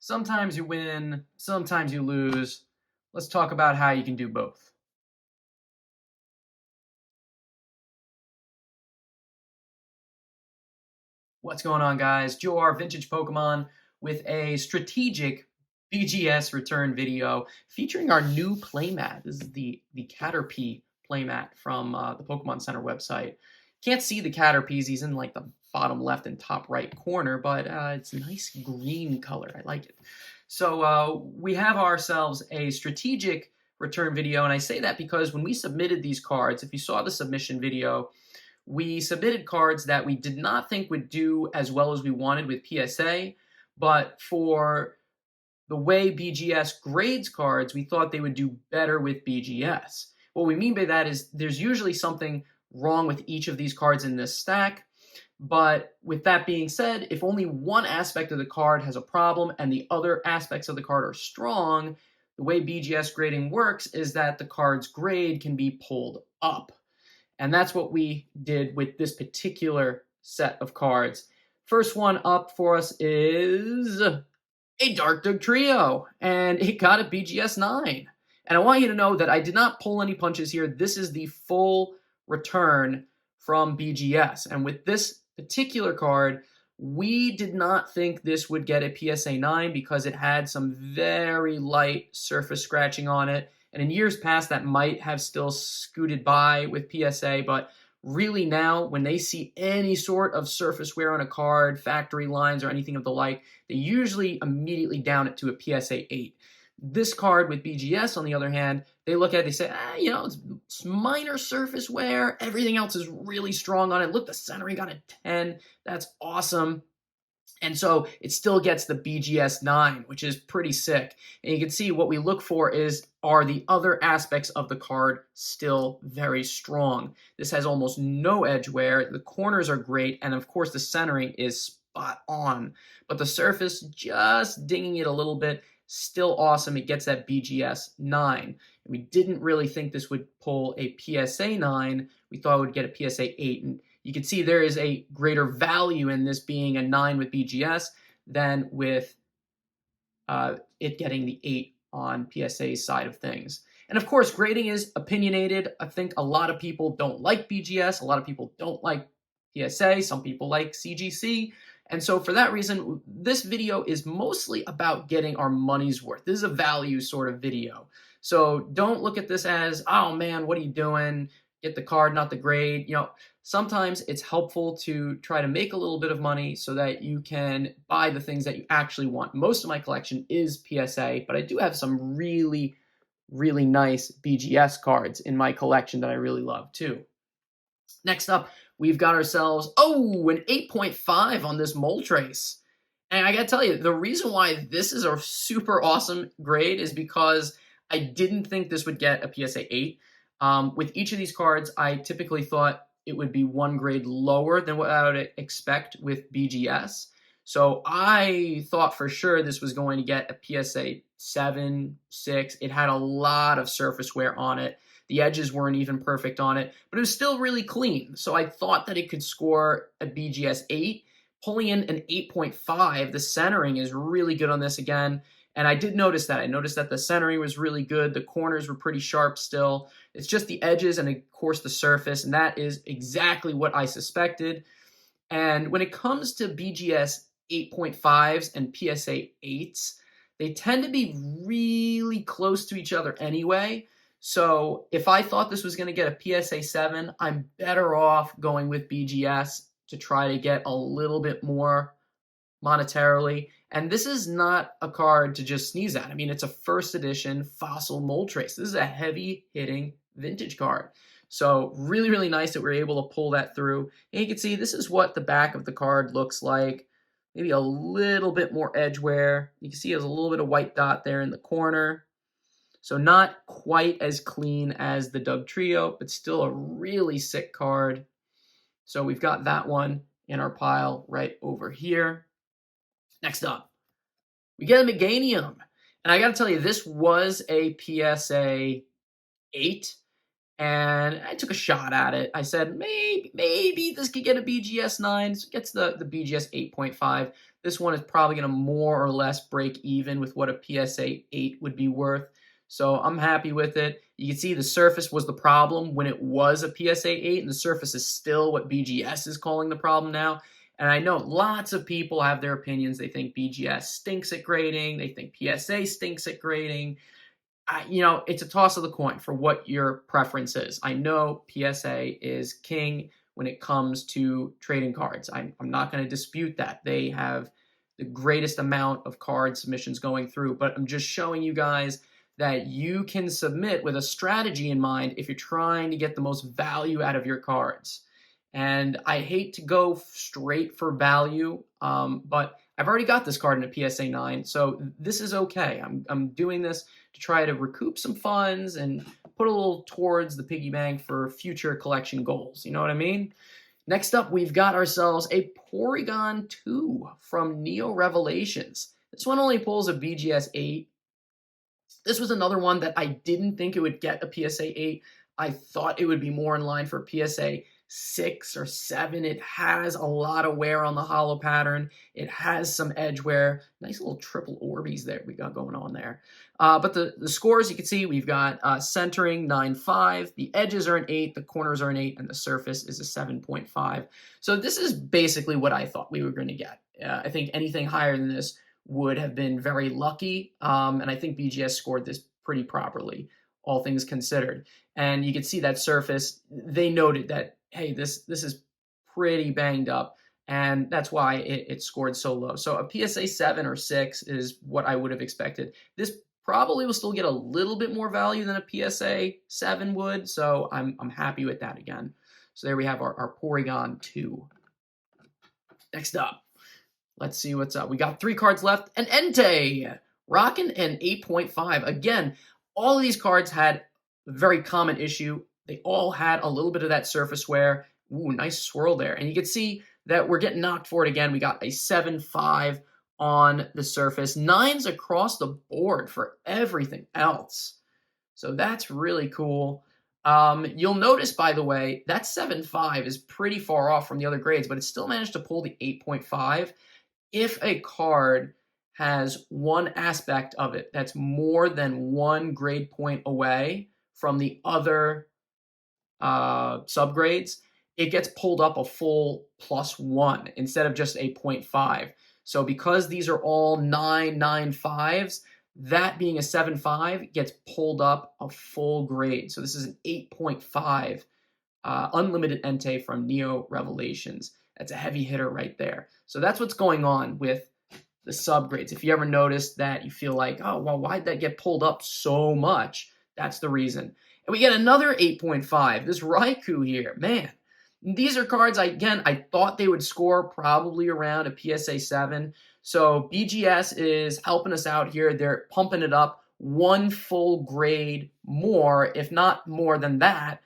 Sometimes you win, sometimes you lose. Let's talk about how you can do both. What's going on, guys? Joe R, Vintage Pokemon, with a strategic BGS return video featuring our new playmat. This is the Caterpie playmat from the Pokemon Center website. Can't see the Caterpies. He's in like the bottom left and top right corner, but it's a nice green color. I like it. So we have ourselves a strategic return video, and I say that because when we submitted these cards, if you saw the submission video, we submitted cards that we did not think would do as well as we wanted with PSA, but for the way BGS grades cards, we thought they would do better with BGS. What we mean by that is there's usually something wrong with each of these cards in this stack, but with that being said, if only one aspect of the card has a problem and the other aspects of the card are strong, the way BGS grading works is that the card's grade can be pulled up. And that's what we did with this particular set of cards. First one up for us is a Dark Dugtrio, and it got a BGS 9. And I want you to know that I did not pull any punches here. This is the full return from BGS. And with this particular card, we did not think this would get a PSA 9 because it had some very light surface scratching on it. And in years past, that might have still scooted by with PSA, but really now, when they see any sort of surface wear on a card, factory lines, or anything of the like, they usually immediately down it to a PSA 8. This card with BGS, on the other hand, they look at it, they say, it's minor surface wear. Everything else is really strong on it. Look, the centering got a 10. That's awesome. And so it still gets the BGS 9, which is pretty sick. And you can see what we look for are the other aspects of the card still very strong. This has almost no edge wear. The corners are great. And of course, the centering is spot on. But the surface, just dinging it a little bit, still awesome. It gets that BGS 9. And we didn't really think this would pull a PSA 9. We thought it would get a PSA 8. And you can see there is a greater value in this being a 9 with BGS than with it getting the 8 on PSA's side of things. And of course, grading is opinionated. I think a lot of people don't like BGS. A lot of people don't like PSA. Some people like CGC. And so for that reason, this video is mostly about getting our money's worth. This is a value sort of video. So don't look at this as, oh man, what are you doing? Get the card, not the grade. Sometimes it's helpful to try to make a little bit of money so that you can buy the things that you actually want. Most of my collection is PSA, but I do have some really, really nice BGS cards in my collection that I really love too. Next up, we've got ourselves, an 8.5 on this Moltres. And I gotta tell you, the reason why this is a super awesome grade is because I didn't think this would get a PSA 8. With each of these cards, I typically thought it would be one grade lower than what I would expect with BGS. So I thought for sure this was going to get a PSA 7, 6. It had a lot of surface wear on it. The edges weren't even perfect on it, but it was still really clean. So I thought that it could score a BGS 8. Pulling in an 8.5, the centering is really good on this again. And I did notice that. I noticed that the centering was really good. The corners were pretty sharp still. It's just the edges and, of course, the surface. And that is exactly what I suspected. And when it comes to BGS 8.5s and PSA 8s, they tend to be really close to each other anyway. So if I thought this was going to get a PSA 7, I'm better off going with BGS to try to get a little bit more monetarily. And this is not a card to just sneeze at. I mean, it's a first edition Fossil Moltres. This is a heavy hitting vintage card. So really, really nice that we're able to pull that through. And you can see this is what the back of the card looks like. Maybe a little bit more edge wear. You can see there's a little bit of white dot there in the corner. So not quite as clean as the Dugtrio, but still a really sick card. So we've got that one in our pile right over here. Next up, we get a Meganium. And I got to tell you, this was a PSA 8. And I took a shot at it. I said, maybe this could get a BGS 9. So it gets the BGS 8.5. This one is probably going to more or less break even with what a PSA 8 would be worth. So I'm happy with it. You can see the surface was the problem when it was a PSA 8, and the surface is still what BGS is calling the problem now. And I know lots of people have their opinions. They think BGS stinks at grading. They think PSA stinks at grading. It's a toss of the coin for what your preference is. I know PSA is king when it comes to trading cards. I'm not going to dispute that. They have the greatest amount of card submissions going through, but I'm just showing you guys that you can submit with a strategy in mind if you're trying to get the most value out of your cards. And I hate to go straight for value, but I've already got this card in a PSA 9, so this is okay. I'm doing this to try to recoup some funds and put a little towards the piggy bank for future collection goals. You know what I mean? Next up, we've got ourselves a Porygon II from Neo Revelations. This one only pulls a BGS 8. This was another one that I didn't think it would get a PSA 8. I thought it would be more in line for a PSA 6 or 7. It has a lot of wear on the hollow pattern. It has some edge wear. Nice little triple Orbeez there we got going on there. But the scores, you can see we've got centering 9.5. The edges are an 8. The corners are an 8. And the surface is a 7.5. So this is basically what I thought we were going to get. I think anything higher than this would have been very lucky. And I think BGS scored this pretty properly, all things considered. And you can see that surface. They noted that, hey, this is pretty banged up, and that's why it scored so low. So a PSA 7 or 6 is what I would have expected. This probably will still get a little bit more value than a PSA 7 would, so I'm happy with that again. So there we have our Porygon II. Next up, let's see what's up. We got 3 cards left. An Ente, rocking an 8.5. Again, all of these cards had a very common issue. They all had a little bit of that surface wear. Ooh, nice swirl there. And you can see that we're getting knocked for it again. We got a 7.5 on the surface. 9s across the board for everything else. So that's really cool. You'll notice, by the way, that 7.5 is pretty far off from the other grades, but it still managed to pull the 8.5. If a card has one aspect of it that's more than 1 grade point away from the other subgrades, it gets pulled up a full +1 instead of just a 0.5. So because these are all 9.95s, that being a 7.5 gets pulled up a full grade. So this is an 8.5 unlimited Ente from Neo Revelations. That's a heavy hitter right there. So that's what's going on with the subgrades. If you ever noticed that you feel like, oh, well, why'd that get pulled up so much? That's the reason. And we get another 8.5. This Raichu here, man. These are cards, I thought they would score probably around a PSA 7. So BGS is helping us out here. They're pumping it up 1 full grade more, if not more than that,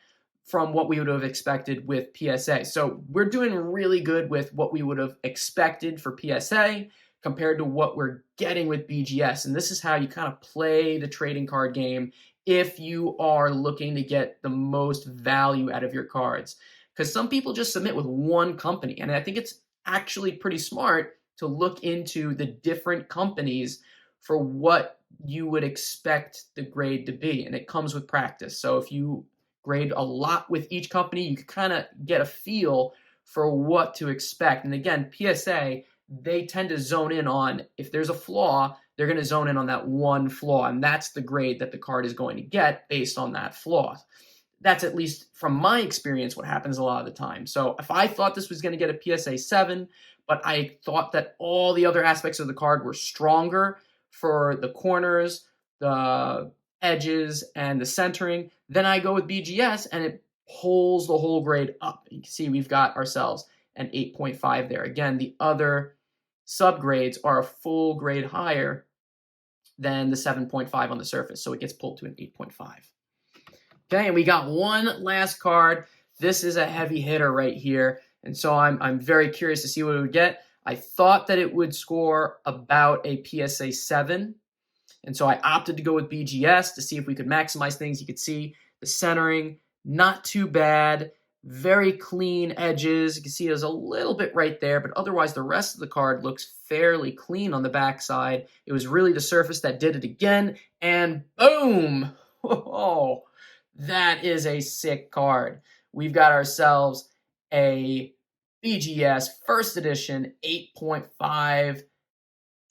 from what we would have expected with PSA. So we're doing really good with what we would have expected for PSA compared to what we're getting with BGS. And this is how you kind of play the trading card game if you are looking to get the most value out of your cards. Because some people just submit with one company. And I think it's actually pretty smart to look into the different companies for what you would expect the grade to be. And it comes with practice. So if you grade a lot with each company, you can kind of get a feel for what to expect. And again, PSA, they tend to zone in on, if there's a flaw, they're going to zone in on that one flaw. And that's the grade that the card is going to get based on that flaw. That's, at least from my experience, what happens a lot of the time. So if I thought this was going to get a PSA 7, but I thought that all the other aspects of the card were stronger for the corners, the edges, and the centering, then I go with BGS and it pulls the whole grade up. You can see we've got ourselves an 8.5 there. Again, the other subgrades are a full grade higher than the 7.5 on the surface, so it gets pulled to an 8.5. Okay, and we got one last card. This is a heavy hitter right here, and so I'm very curious to see what it would get. I thought that it would score about a PSA 7, and so I opted to go with BGS to see if we could maximize things. You could see the centering, not too bad. Very clean edges. You can see there's a little bit right there, but otherwise the rest of the card looks fairly clean on the backside. It was really the surface that did it again, and boom! Oh, that is a sick card. We've got ourselves a BGS First Edition 8.5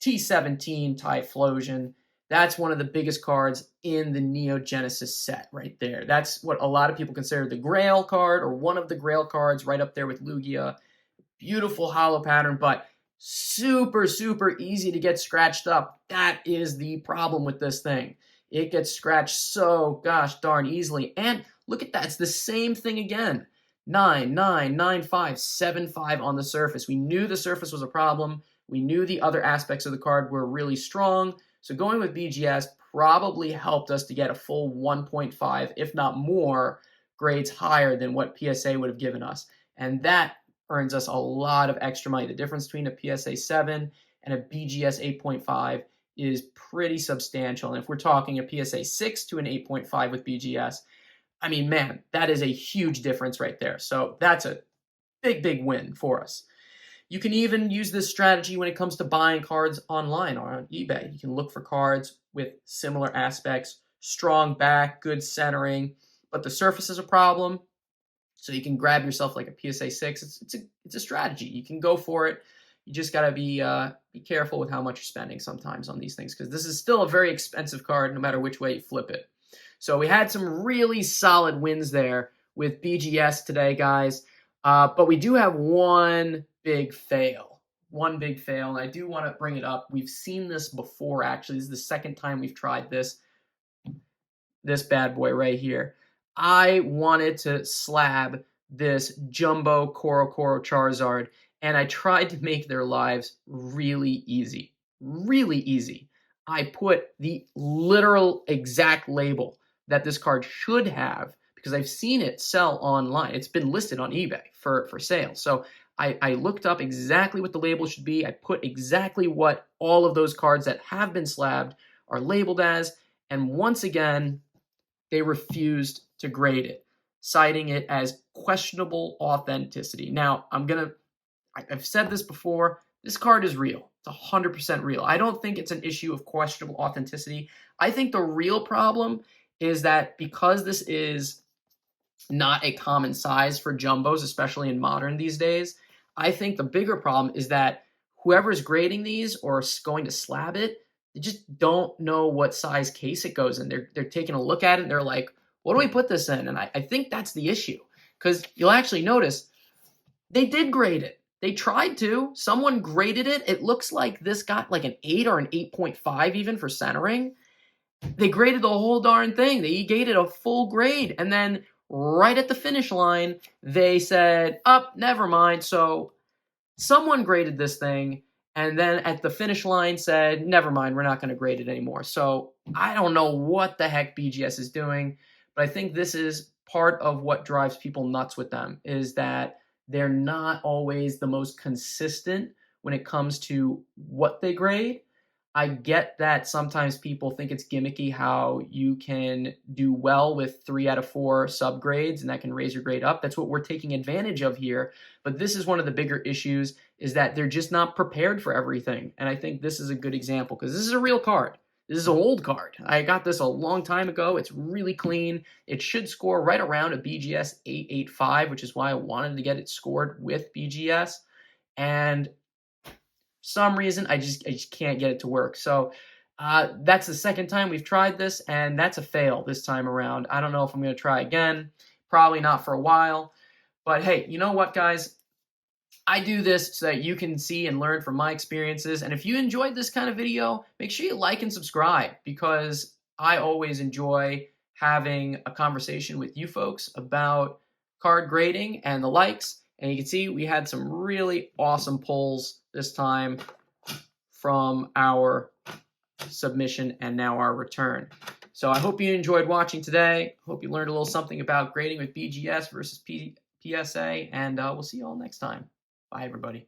T17 Tlosion. That's one of the biggest cards in the Neo Genesis set right there. That's what a lot of people consider the Grail card, or one of the Grail cards, right up there with Lugia. Beautiful hollow pattern, but super, super easy to get scratched up. That is the problem with this thing. It gets scratched so gosh darn easily. And look at that. It's the same thing again. 9, 9, 9, 5, 7, 5 on the surface. We knew the surface was a problem. We knew the other aspects of the card were really strong. So going with BGS probably helped us to get a full 1.5, if not more, grades higher than what PSA would have given us. And that earns us a lot of extra money. The difference between a PSA 7 and a BGS 8.5 is pretty substantial. And if we're talking a PSA 6 to an 8.5 with BGS, I mean, man, that is a huge difference right there. So that's a big, big win for us. You can even use this strategy when it comes to buying cards online or on eBay. You can look for cards with similar aspects, strong back, good centering, but the surface is a problem. So you can grab yourself like a PSA 6. It's a strategy. You can go for it. You just got to be careful with how much you're spending sometimes on these things, because this is still a very expensive card no matter which way you flip it. So we had some really solid wins there with BGS today, guys. But we do have one big fail. One big fail, and I do want to bring it up. We've seen this before, actually. This is the second time we've tried this bad boy right here. I wanted to slab this Jumbo Koro Charizard, and I tried to make their lives really easy. Really easy. I put the literal exact label that this card should have, because I've seen it sell online. It's been listed on eBay for sale. So I looked up exactly what the label should be. I put exactly what all of those cards that have been slabbed are labeled as. And once again, they refused to grade it, citing it as questionable authenticity. Now, I've said this before, this card is real. It's 100% real. I don't think it's an issue of questionable authenticity. I think the real problem is that because this is not a common size for jumbos, especially in modern these days, I think the bigger problem is that whoever's grading these or going to slab it, they just don't know what size case it goes in. They're taking a look at it and they're like, what do we put this in? And I think that's the issue, because you'll actually notice they did grade it. They tried to. Someone graded it. It looks like this got like an 8 or an 8.5 even for centering. They graded the whole darn thing. They gave it a full grade. And then right at the finish line, they said, never mind. So someone graded this thing, and then at the finish line said, never mind, we're not going to grade it anymore. So I don't know what the heck BGS is doing, but I think this is part of what drives people nuts with them, is that they're not always the most consistent when it comes to what they grade. I get that sometimes people think it's gimmicky how you can do well with 3 out of 4 subgrades, and that can raise your grade up. That's what we're taking advantage of here. But this is one of the bigger issues, is that they're just not prepared for everything. And I think this is a good example, because this is a real card. This is an old card. I got this a long time ago. It's really clean. It should score right around a BGS 885, which is why I wanted to get it scored with BGS. And some reason I just can't get it to work. So that's the second time we've tried this, and that's a fail this time around. I don't know if I'm going to try again. Probably not for a while. But hey, you know what, guys? I do this so that you can see and learn from my experiences. And if you enjoyed this kind of video, make sure you like and subscribe, because I always enjoy having a conversation with you folks about card grading and the likes. And you can see we had some really awesome pulls this time from our submission and now our return. So I hope you enjoyed watching today. Hope you learned a little something about grading with BGS versus PSA, and we'll see you all next time. Bye, everybody.